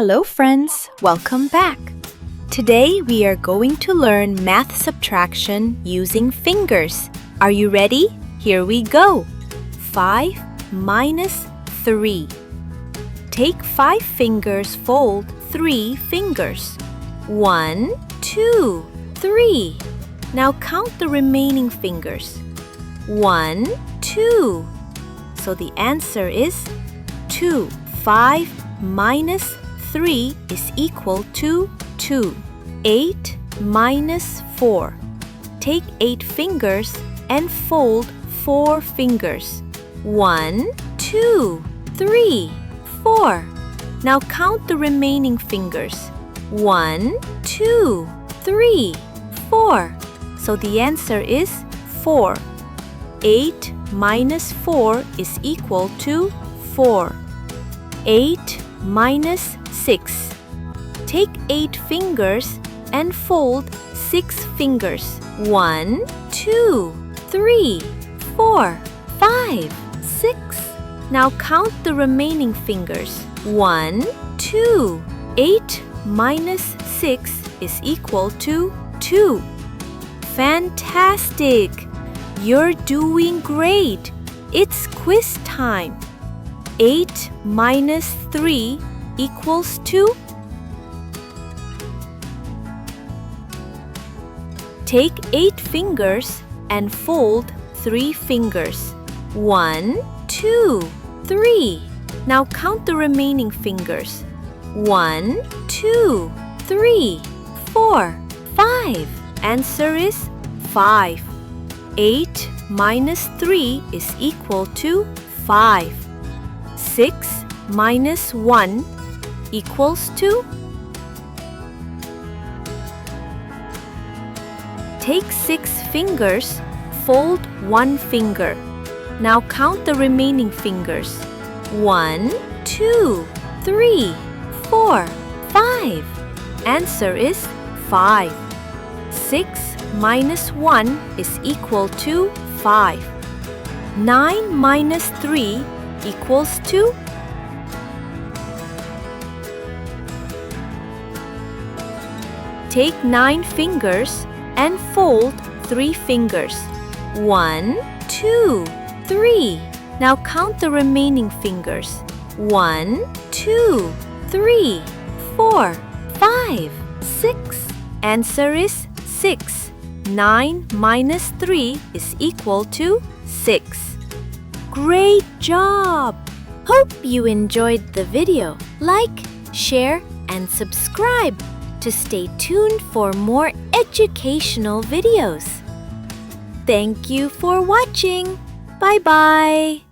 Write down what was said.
Hello friends, welcome back. Today we are going to learn math subtraction using fingers. Are you ready? Here we go. 5 minus 3. Take 5 fingers, fold 3 fingers. 1, 2, 3. Now count the remaining fingers. 1, 2. So the answer is 2. 5 minus 3 is equal to 2. 8 minus 4. Take 8 fingers and fold 4 fingers. 1, 2, 3, 4. Now count the remaining fingers. 1, 2, 3, 4. So the answer is 4. 8 minus 4 is equal to 4. 8 minus 6. Take 8 fingers and fold 6 fingers. 1, 2, 3, 4, 5, 6. Now count the remaining fingers. 1, 2. 8 minus 6 is equal to 2. Fantastic! You're doing great! It's quiz time. 8 minus 3 equals 2. Take 8 fingers and fold 3 fingers. 1, 2, 3. Now count the remaining fingers. 1, 2, 3, 4, 5. Answer is 5. 8 minus 3 is equal to 5. 6 minus 1 equals to? Take 6 fingers, fold 1 finger. Now count the remaining fingers. 1, 2, 3, 4, 5. Answer is 5. 6 minus 1 is equal to 5. 9 minus 3 equals to? Take 9 fingers and fold 3 fingers. 1, 2, 3. Now count the remaining fingers. 1, 2, 3, 4, 5, 6. Answer is 6. 9 minus 3 is equal to 6. Great job! Hope you enjoyed the video. Like, share, and subscribe to stay tuned for more educational videos. Thank you for watching. Bye-bye.